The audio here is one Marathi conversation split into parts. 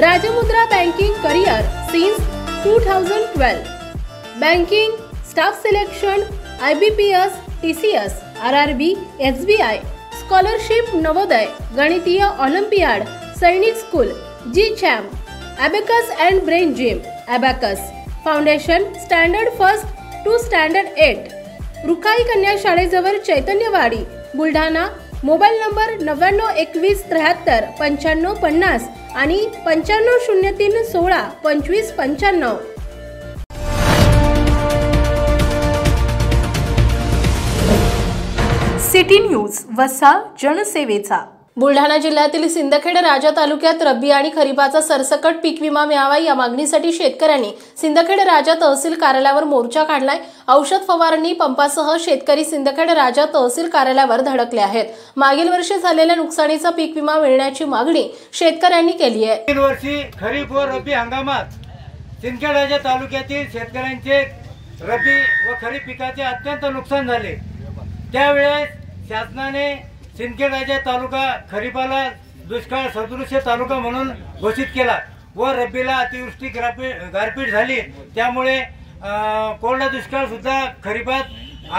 Rajamudra Banking Career since 2012. Banking, staff selection, IBPS, TCS, RRB, SBI, Scholarship Navodaya, Ganitiya Olympiad, Sainik School, GCHAM, Abacus and Brain Gym, Abacus, Foundation, Standard 1st to Standard 8. रुखाई कन्या शाळेजवळ चैतन्यवाडी, बुलढाणा. मोबाईल नंबर 9921735550 आणि 9503162595. सिटी न्यूज, वसा जनसेवेचा. बुलढाणा जिल्ह्यातील सिंदखेड राजा तालुक्यात रब्बी आणि खरीपाचा सरसकट पीक विमा मिळावा या मागणीसाठी शेतकऱ्यांनी सिंदखेड राजा तहसील कार्यालयावर मोर्चा काढलाय. औषध फवारणी पंपासह शेतकरी सिंदखेड राजा तहसील कार्यालयावर धडकले आहेत. मागील वर्षी झालेल्या नुकसानीचा पीक विमा मिळण्याची मागणी शेतकऱ्यांनी केली आहे. मागील वर्षी खरीप व रब्बी हंगामात सिंदखेड राजा तालुक्यातील शेतकऱ्यांचे रब्बी व खरीप पिकाचे अत्यंत नुकसान झाले. त्यावेळेस शासनाने सिंदखेड राजा तालुका खरीपाला दुष्काळ सदृश तालुका म्हणून घोषित केला व रब्बीला अतिवृष्टी गारपीट झाली. त्यामुळे कोरडा दुष्काळ सुद्धा खरीपात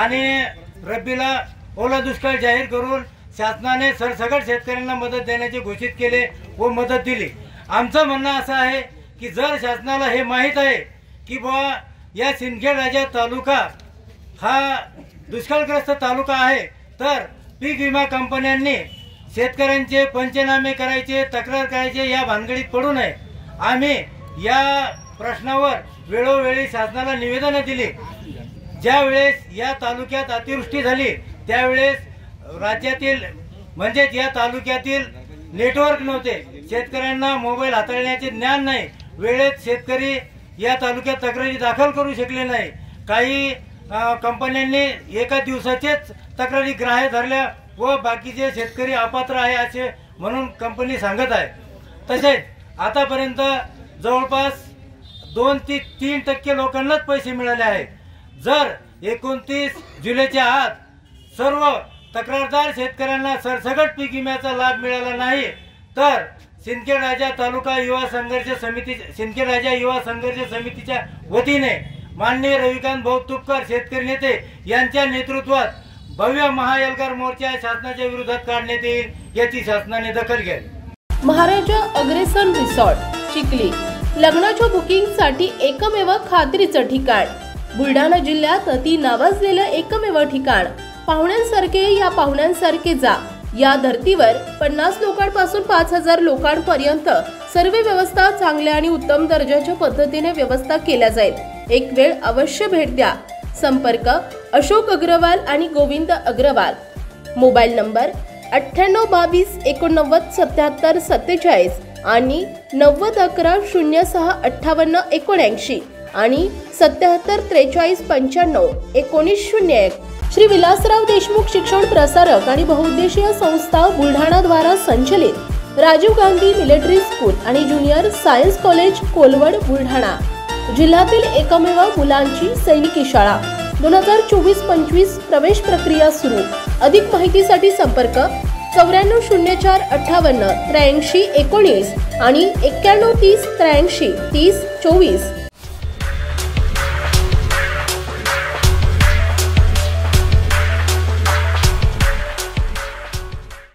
आणि रब्बीला ओला दुष्काळ जाहीर करून शासनाने सरसकट शेतकऱ्यांना मदत देण्याचे घोषित केले व मदत दिली. आमचं म्हणणं असं आहे की जर शासनाला हे माहीत आहे की बुवा या सिंदखेड राजा तालुका हा दुष्काळग्रस्त तालुका आहे तर पीक विमा कंपन्यांनी शेतकऱ्यांचे पंचनामे करायचे, तक्रार करायचे या भानगडीत पडू नये. आम्ही या प्रश्नावर वेळोवेळी शासनाला निवेदने दिली. ज्या वेळेस या तालुक्यात अतिवृष्टी झाली त्यावेळेस राज्यातील म्हणजेच या तालुक्यातील नेटवर्क नव्हते, शेतकऱ्यांना मोबाईल हाताळण्याचे ज्ञान नाही, वेळेत शेतकरी या तालुक्यात तक्रारी दाखल करू शकले नाही. काही कंपन्यांनी एका दिवसाचेच तक्रारी ग्राह्य धरल्या व बाकीचे शेतकरी अपात्र आहे असे म्हणून कंपनी सांगत आहे. तसेच आतापर्यंत जवळपास 2 ते 3% लोकांनाच पैसे मिळाले आहेत. जर 29 जुलैच्या आत सर्व तक्रारदार शेतकऱ्यांना सरसकट पीक विम्याचा लाभ मिळाला नाही तर सिंदखेड राजा तालुका युवा संघर्ष समिती सिंदखेड राजा युवा संघर्ष समितीच्या वतीने माननीय रविकांत भाऊ तुपकर शेतकरी नेते यांच्या नेतृत्वात भव्य महाएल्गार मोर्चा शासनाच्या विरोधात काढण्यात येईल याची शासनाने दखल घ्यावी. महाराजा अग्रेसन रिसॉर्ट चिखली लग्नाच्या बुकिंगसाठी एकमेव खात्रीचं ठिकाण. बुलढाणा जिल्ह्यात अति नावाजलेलं एकमेव ठिकाण. पाहुण्यांसारखे या पाहुण्यांसारखे जा. या धर्तीवर 50 लोकांपासून 5000 लोकांपर्यंत सर्व व्यवस्था चांगल्या आणि उत्तम दर्जाच्या पद्धतीने व्यवस्था केल्या जाईल. एक वेळ अवश्य भेट द्या. संपर्क अशोक अग्रवाल आणि गोविंद अग्रवाल. मोबाईल नंबर 9822897747 आणि 9011065879 आणि 7743951901. श्री विलासराव देशमुख शिक्षण प्रसारक आणि बहुउद्देशीय संस्था बुलढाणा द्वारा संचलित राजीव गांधी मिलिटरी स्कूल आणि junior science college Kolwad Buldhana जिल्ह्यातील एकमेव मुलांची सैनिकी शाळा. 2024-25 प्रवेश प्रक्रिया सुरू. अधिक माहितीसाठी संपर्क 940458 8319 आणि 9130 83 30 24.